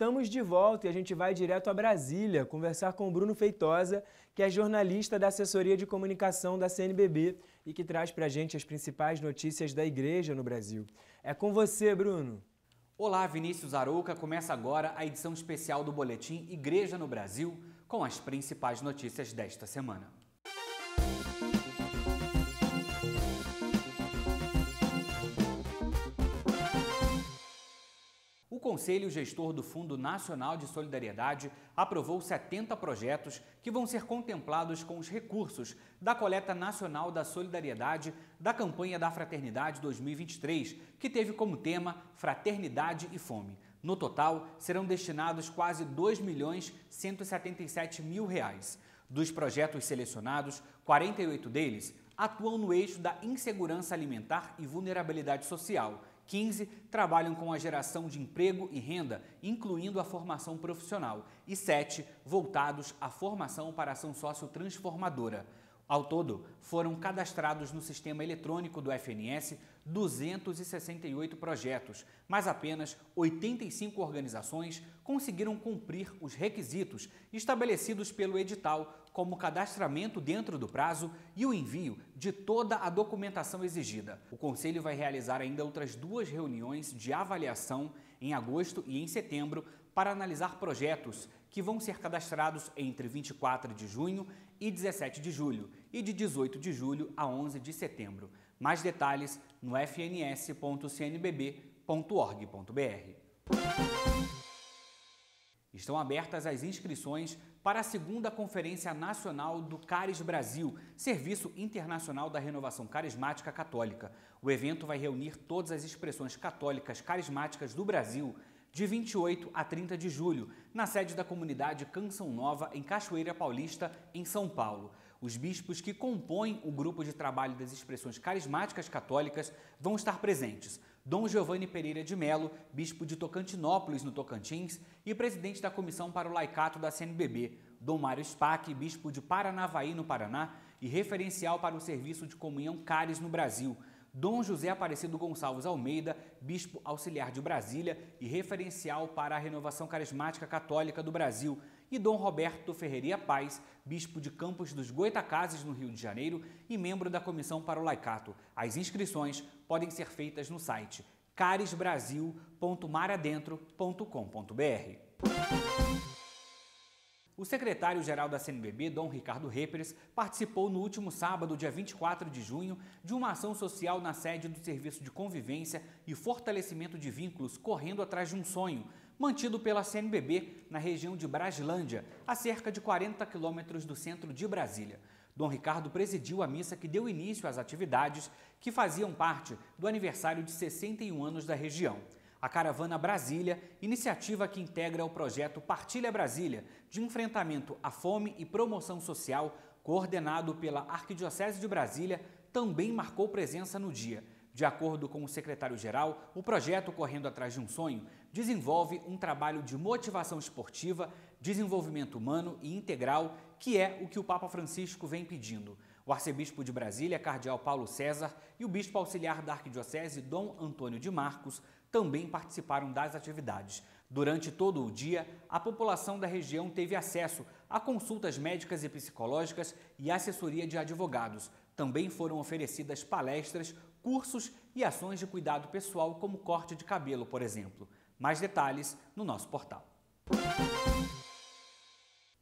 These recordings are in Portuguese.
Estamos de volta e a gente vai direto a Brasília conversar com o Bruno Feitosa, que é jornalista da assessoria de comunicação da CNBB e que traz pra gente as principais notícias da igreja no Brasil. É com você, Bruno. Olá, Vinícius Arouca. Começa agora a edição especial do Boletim Igreja no Brasil com as principais notícias desta semana. O Conselho Gestor do Fundo Nacional de Solidariedade aprovou 70 projetos que vão ser contemplados com os recursos da Coleta Nacional da Solidariedade da campanha da Fraternidade 2023, que teve como tema Fraternidade e Fome. No total, serão destinados quase R$ 2.177.000. Dos projetos selecionados, 48 deles atuam no eixo da insegurança alimentar e vulnerabilidade social. 15 trabalham com a geração de emprego e renda, incluindo a formação profissional, e 7 voltados à formação para ação sociotransformadora. Ao todo, foram cadastrados no sistema eletrônico do FNS 268 projetos, mas apenas 85 organizações conseguiram cumprir os requisitos estabelecidos pelo edital, como cadastramento dentro do prazo e o envio de toda a documentação exigida. O Conselho vai realizar ainda outras 2 reuniões de avaliação em agosto e em setembro para analisar projetos que vão ser cadastrados entre 24 de junho e 17 de julho e de 18 de julho a 11 de setembro. Mais detalhes no fns.cnbb.org.br. Estão abertas as inscrições para a 2ª Conferência Nacional do Caris Brasil, Serviço Internacional da Renovação Carismática Católica. O evento vai reunir todas as expressões católicas carismáticas do Brasil, de 28 a 30 de julho, na sede da comunidade Canção Nova, em Cachoeira Paulista, em São Paulo. Os bispos que compõem o grupo de trabalho das expressões carismáticas católicas vão estar presentes. Dom Giovanni Pereira de Melo, bispo de Tocantinópolis, no Tocantins, e presidente da Comissão para o Laicato da CNBB. Dom Mário Spack, bispo de Paranavaí, no Paraná, e referencial para o serviço de comunhão Caris no Brasil. Dom José Aparecido Gonçalves Almeida, bispo auxiliar de Brasília e referencial para a renovação carismática católica do Brasil, e Dom Roberto Ferreira Paz, bispo de Campos dos Goytacazes, no Rio de Janeiro, e membro da Comissão para o Laicato. As inscrições podem ser feitas no site carisbrasil.maradentro.com.br. O secretário-geral da CNBB, Dom Ricardo Reperes, participou no último sábado, dia 24 de junho, de uma ação social na sede do Serviço de Convivência e Fortalecimento de Vínculos Correndo Atrás de um Sonho, mantido pela CNBB na região de Braslândia, a cerca de 40 quilômetros do centro de Brasília. Dom Ricardo presidiu a missa que deu início às atividades que faziam parte do aniversário de 61 anos da região. A Caravana Brasília, iniciativa que integra o projeto Partilha Brasília, de enfrentamento à fome e promoção social, coordenado pela Arquidiocese de Brasília, também marcou presença no dia. De acordo com o secretário-geral, o projeto Correndo Atrás de um Sonho desenvolve um trabalho de motivação esportiva, desenvolvimento humano e integral, que é o que o Papa Francisco vem pedindo. O arcebispo de Brasília, cardeal Paulo César, e o bispo auxiliar da Arquidiocese, Dom Antônio de Marcos, também participaram das atividades. Durante todo o dia, a população da região teve acesso a consultas médicas e psicológicas e assessoria de advogados. Também foram oferecidas palestras, cursos e ações de cuidado pessoal, como corte de cabelo, por exemplo. Mais detalhes no nosso portal.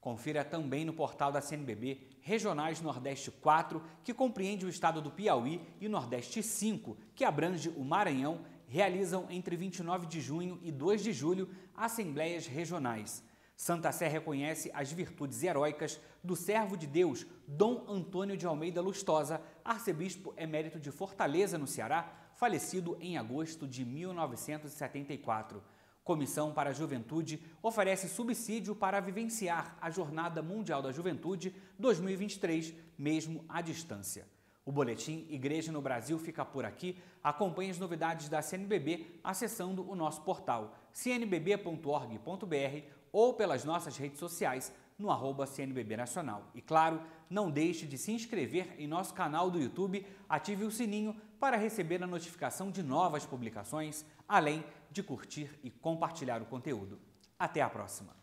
Confira também no portal da CNBB Regionais Nordeste 4, que compreende o estado do Piauí, e Nordeste 5, que abrange o Maranhão, realizam entre 29 de junho e 2 de julho assembleias regionais. Santa Sé reconhece as virtudes heróicas do servo de Deus, Dom Antônio de Almeida Lustosa, arcebispo emérito de Fortaleza, no Ceará, falecido em agosto de 1974. Comissão para a Juventude oferece subsídio para vivenciar a Jornada Mundial da Juventude 2023, mesmo à distância. O Boletim Igreja no Brasil fica por aqui. Acompanhe as novidades da CNBB acessando o nosso portal cnbb.org.br ou pelas nossas redes sociais no @CNBB Nacional. E claro, não deixe de se inscrever em nosso canal do YouTube, ative o sininho para receber a notificação de novas publicações, além de curtir e compartilhar o conteúdo. Até a próxima!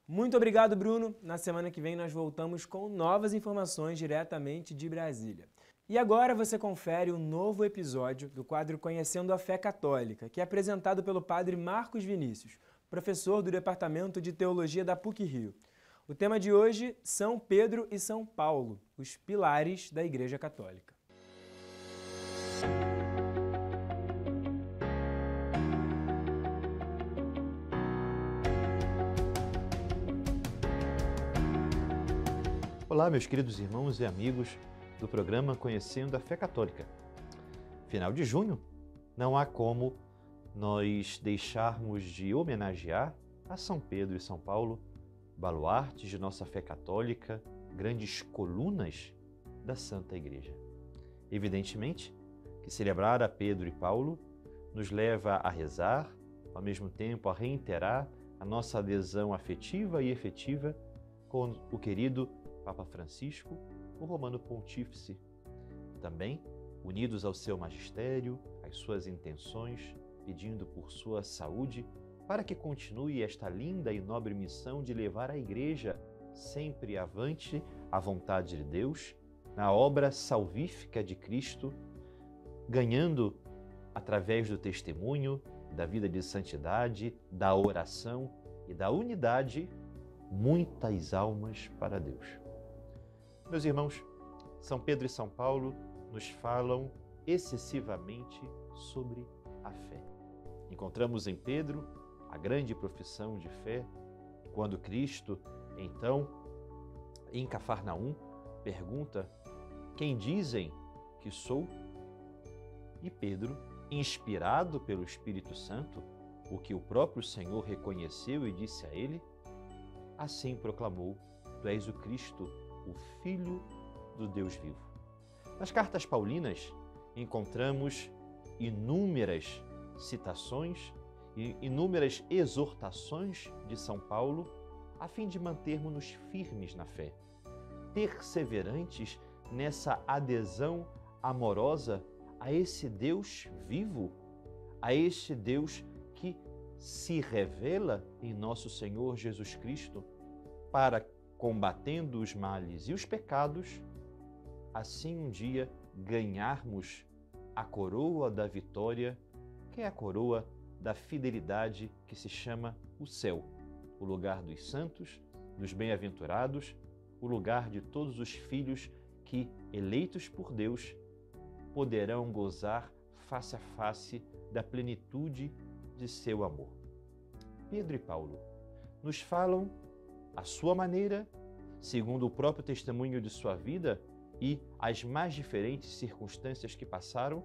Muito obrigado, Bruno. Na semana que vem nós voltamos com novas informações diretamente de Brasília. E agora você confere um novo episódio do quadro Conhecendo a Fé Católica, que é apresentado pelo padre Marcos Vinícius, professor do Departamento de Teologia da PUC-Rio. O tema de hoje, São Pedro e São Paulo, os pilares da Igreja Católica. Olá, meus queridos irmãos e amigos do programa Conhecendo a Fé Católica. Final de junho, não há como nós deixarmos de homenagear a São Pedro e São Paulo, baluartes de nossa fé católica, grandes colunas da Santa Igreja. Evidentemente que celebrar a Pedro e Paulo nos leva a rezar, ao mesmo tempo a reiterar a nossa adesão afetiva e efetiva com o querido Papa Francisco, o Romano Pontífice. Também, unidos ao seu magistério, às suas intenções, pedindo por sua saúde, para que continue esta linda e nobre missão de levar a Igreja sempre avante à vontade de Deus, na obra salvífica de Cristo, ganhando, através do testemunho, da vida de santidade, da oração e da unidade, muitas almas para Deus. Meus irmãos, São Pedro e São Paulo nos falam excessivamente sobre a fé. Encontramos em Pedro a grande profissão de fé, quando Cristo, então, em Cafarnaum, pergunta: quem dizem que sou? E Pedro, inspirado pelo Espírito Santo, o que o próprio Senhor reconheceu e disse a ele, assim proclamou: Tu és o Cristo, o Filho do Deus vivo. Nas cartas paulinas encontramos inúmeras citações e inúmeras exortações de São Paulo a fim de mantermos-nos firmes na fé, perseverantes nessa adesão amorosa a esse Deus vivo, a este Deus que se revela em nosso Senhor Jesus Cristo para, combatendo os males e os pecados, assim um dia ganharmos a coroa da vitória, que é a coroa da fidelidade que se chama o céu, o lugar dos santos, dos bem-aventurados, o lugar de todos os filhos que, eleitos por Deus, poderão gozar face a face da plenitude de seu amor. Pedro e Paulo nos falam à sua maneira, segundo o próprio testemunho de sua vida e as mais diferentes circunstâncias que passaram,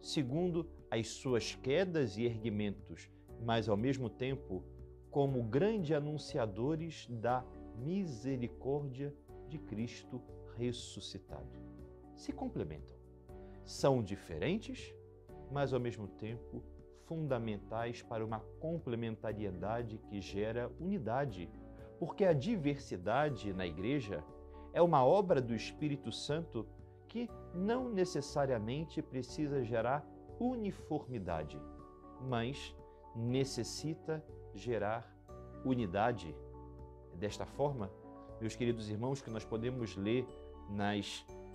segundo as suas quedas e erguimentos, mas ao mesmo tempo como grandes anunciadores da misericórdia de Cristo ressuscitado. Se complementam. São diferentes, mas ao mesmo tempo fundamentais para uma complementariedade que gera unidade, porque a diversidade na Igreja é uma obra do Espírito Santo que não necessariamente precisa gerar uniformidade, mas necessita gerar unidade. Desta forma, meus queridos irmãos, que nós podemos ler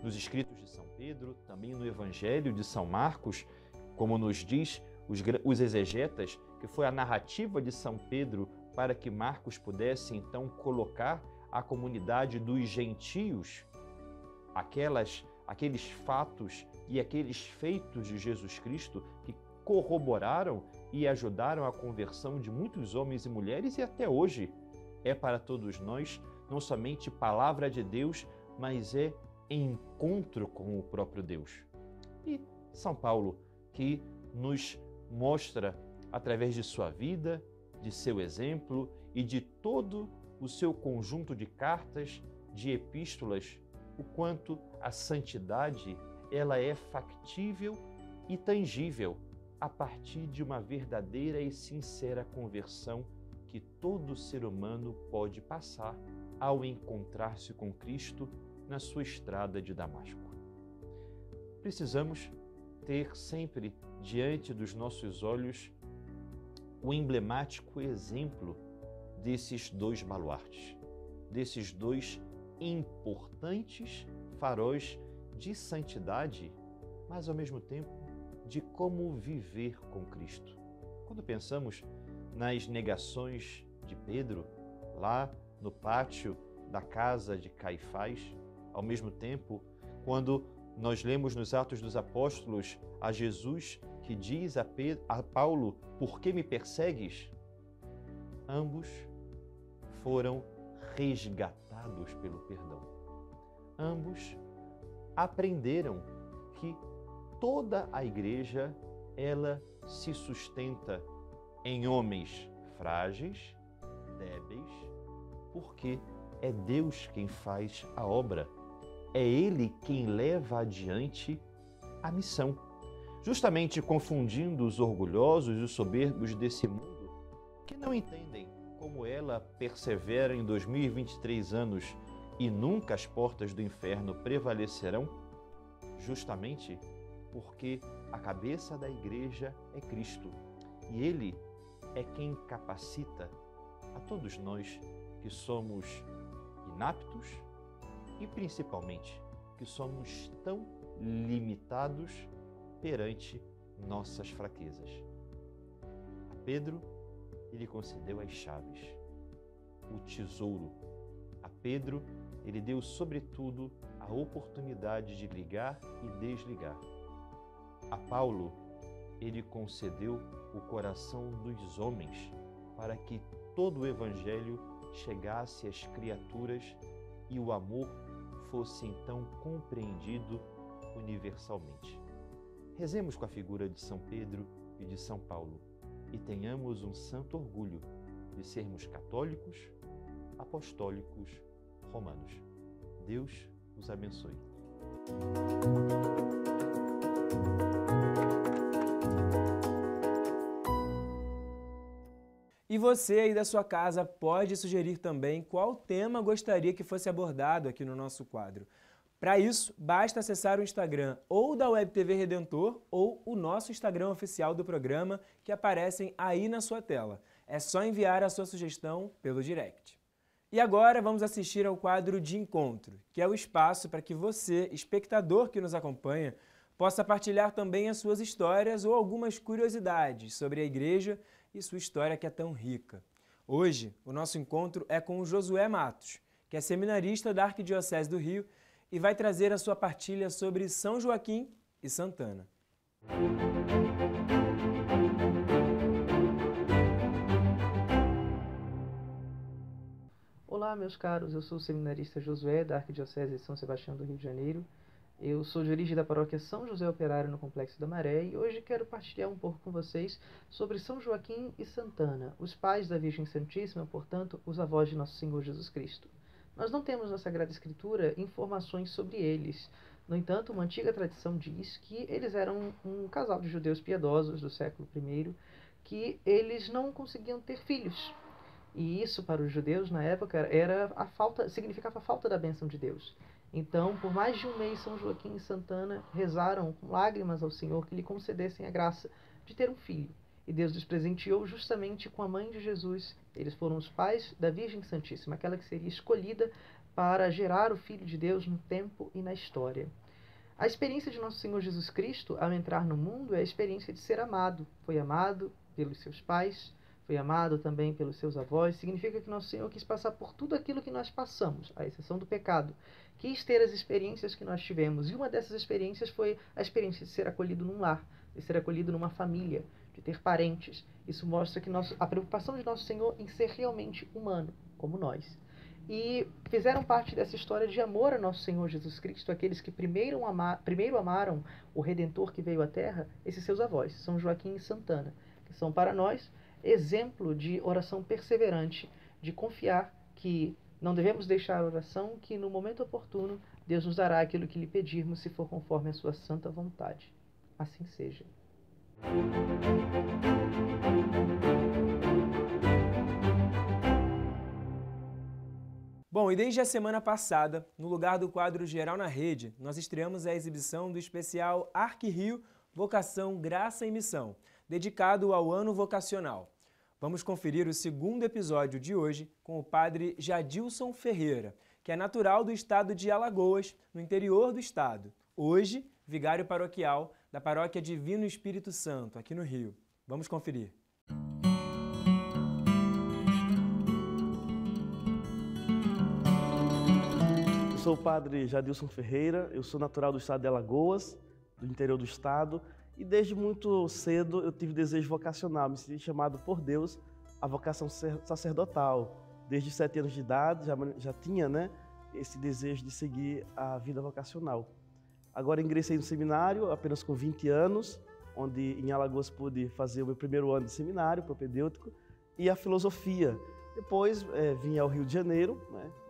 nos escritos de São Pedro, também no Evangelho de São Marcos, como nos diz os exegetas, que foi a narrativa de São Pedro para que Marcos pudesse então colocar a comunidade dos gentios, aqueles fatos e aqueles feitos de Jesus Cristo que corroboraram e ajudaram a conversão de muitos homens e mulheres, e até hoje é para todos nós não somente palavra de Deus, mas é encontro com o próprio Deus. E São Paulo, que nos mostra, através de sua vida, de seu exemplo e de todo o seu conjunto de cartas, de epístolas, o quanto a santidade ela é factível e tangível a partir de uma verdadeira e sincera conversão que todo ser humano pode passar ao encontrar-se com Cristo na sua estrada de Damasco. precisamos ter sempre diante dos nossos olhos o emblemático exemplo desses dois baluartes, desses dois importantes faróis de santidade, mas ao mesmo tempo de como viver com Cristo. Quando pensamos nas negações de Pedro, lá no pátio da casa de Caifás, ao mesmo tempo, quando nós lemos nos Atos dos Apóstolos a Jesus que diz a Paulo, por que me persegues? Ambos foram resgatados pelo perdão. Ambos aprenderam que toda a igreja, ela se sustenta em homens frágeis, débeis, porque é Deus quem faz a obra. É Ele quem leva adiante a missão. Justamente confundindo os orgulhosos e os soberbos desse mundo, que não entendem como ela persevera em 2023 anos e nunca as portas do inferno prevalecerão, justamente porque a cabeça da igreja é Cristo e Ele é quem capacita a todos nós que somos inaptos e principalmente que somos tão limitados perante nossas fraquezas. A Pedro, ele concedeu as chaves, o tesouro. A Pedro, ele deu sobretudo a oportunidade de ligar e desligar. A Paulo, ele concedeu o coração dos homens para que todo o evangelho chegasse às criaturas e o amor fosse então compreendido universalmente. Rezemos com a figura de São Pedro e de São Paulo e tenhamos um santo orgulho de sermos católicos, apostólicos, romanos. Deus os abençoe. E você aí da sua casa pode sugerir também qual tema gostaria que fosse abordado aqui no nosso quadro. Para isso, basta acessar o Instagram ou da Web TV Redentor ou o nosso Instagram oficial do programa que aparecem aí na sua tela. É só enviar a sua sugestão pelo direct. E agora vamos assistir ao quadro de encontro, que é o espaço para que você, espectador que nos acompanha, possa partilhar também as suas histórias ou algumas curiosidades sobre a igreja e sua história que é tão rica. Hoje, o nosso encontro é com o Josué Matos, que é seminarista da Arquidiocese do Rio e vai trazer a sua partilha sobre São Joaquim e Santana. Olá, meus caros, eu sou o seminarista Josué da Arquidiocese de São Sebastião do Rio de Janeiro. Eu sou de origem da paróquia São José Operário no Complexo da Maré e hoje quero partilhar um pouco com vocês sobre São Joaquim e Santana, os pais da Virgem Santíssima, portanto, os avós de Nosso Senhor Jesus Cristo. Nós não temos na Sagrada Escritura informações sobre eles. No entanto, uma antiga tradição diz que eles eram um casal de judeus piedosos do século I, que eles não conseguiam ter filhos. E isso, para os judeus, na época, significava a falta da bênção de Deus. Então, por mais de um mês, São Joaquim e Santana rezaram com lágrimas ao Senhor que lhe concedessem a graça de ter um filho. E Deus lhes presenteou justamente com a mãe de Jesus. Eles foram os pais da Virgem Santíssima, aquela que seria escolhida para gerar o Filho de Deus no tempo e na história. A experiência de Nosso Senhor Jesus Cristo, ao entrar no mundo, é a experiência de ser amado. Foi amado pelos seus pais, foi amado também pelos seus avós. Significa que Nosso Senhor quis passar por tudo aquilo que nós passamos, à exceção do pecado. Quis ter as experiências que nós tivemos. E uma dessas experiências foi a experiência de ser acolhido num lar, de ser acolhido numa família, de ter parentes. Isso mostra que a preocupação de Nosso Senhor em ser realmente humano, como nós. E fizeram parte dessa história de amor a Nosso Senhor Jesus Cristo, aqueles que primeiro amaram o Redentor que veio à Terra, esses seus avós, São Joaquim e Santana, que são para nós exemplo de oração perseverante, de confiar que não devemos deixar a oração, que no momento oportuno Deus nos dará aquilo que lhe pedirmos, se for conforme a sua santa vontade. Assim seja. Bom, e desde a semana passada, no lugar do quadro Geral na Rede, nós estreamos a exibição do especial ArquiRio Vocação, Graça e Missão, dedicado ao ano vocacional. Vamos conferir o segundo episódio de hoje com o padre Jadilson Ferreira, que é natural do estado de Alagoas, no interior do estado. Hoje, vigário paroquial da Paróquia Divino Espírito Santo, aqui no Rio. Vamos conferir. Eu sou o padre Jadilson Ferreira, eu sou natural do estado de Alagoas, do interior do estado, e desde muito cedo eu tive desejo vocacional, me senti chamado por Deus à vocação sacerdotal. Desde 7 anos de idade já tinha, esse desejo de seguir a vida vocacional. Agora ingressei no seminário apenas com 20 anos, onde em Alagoas pude fazer o meu primeiro ano de seminário propedêutico e a filosofia. Depois vim ao Rio de Janeiro,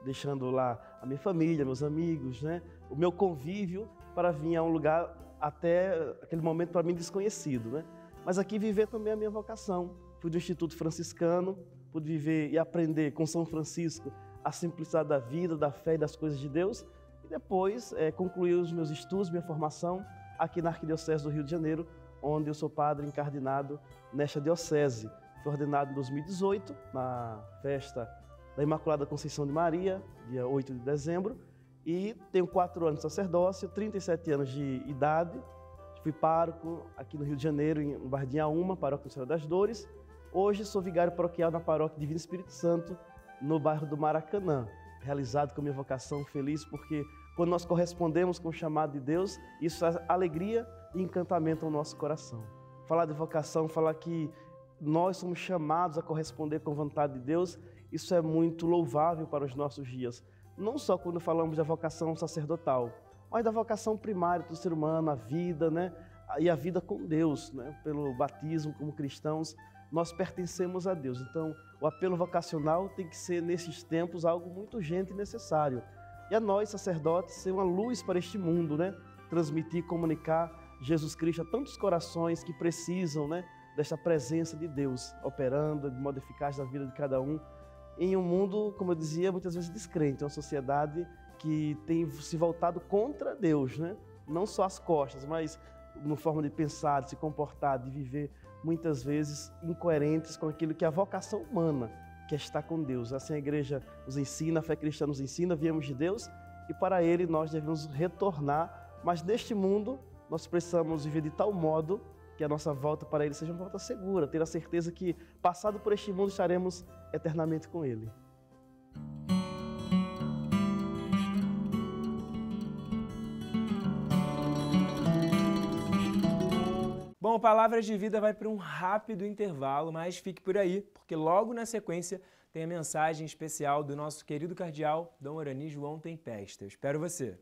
deixando lá a minha família, meus amigos, o meu convívio para vir a um lugar até aquele momento para mim desconhecido. Mas aqui viver também a minha vocação. Fui do Instituto Franciscano, pude viver e aprender com São Francisco a simplicidade da vida, da fé e das coisas de Deus. E depois concluí os meus estudos, minha formação aqui na Arquidiocese do Rio de Janeiro, onde eu sou padre encardinado nesta diocese. Fui ordenado em 2018, na festa da Imaculada Conceição de Maria, dia 8 de dezembro, e tenho 4 anos de sacerdócio, 37 anos de idade. Fui pároco aqui no Rio de Janeiro, no bairro de Inhaúma, paróquia do Senhor das Dores. Hoje sou vigário paroquial na paróquia Divino Espírito Santo, no bairro do Maracanã, realizado com minha vocação, feliz, porque quando nós correspondemos com o chamado de Deus, isso traz alegria e encantamento ao nosso coração. Falar de vocação, falar que nós somos chamados a corresponder com a vontade de Deus, isso é muito louvável para os nossos dias. Não só quando falamos da vocação sacerdotal, mas da vocação primária do ser humano, a vida, e a vida com Deus, pelo batismo como cristãos, nós pertencemos a Deus. Então, o apelo vocacional tem que ser, nesses tempos, algo muito urgente e necessário. E a nós, sacerdotes, ser uma luz para este mundo, transmitir, comunicar Jesus Cristo a tantos corações que precisam, desta presença de Deus, operando de modo eficaz na vida de cada um, em um mundo, como eu dizia, muitas vezes descrente, uma sociedade que tem se voltado contra Deus, não só as costas, mas na forma de pensar, de se comportar, de viver, muitas vezes incoerentes com aquilo que é a vocação humana, que é estar com Deus. Assim a igreja nos ensina, a fé cristã nos ensina, viemos de Deus e para Ele nós devemos retornar, mas neste mundo nós precisamos viver de tal modo que a nossa volta para Ele seja uma volta segura, ter a certeza que, passado por este mundo, estaremos eternamente com Ele. Bom, Palavras de Vida vai para um rápido intervalo, mas fique por aí, porque logo na sequência tem a mensagem especial do nosso querido cardeal, Dom Orani João Tempesta. Eu espero você!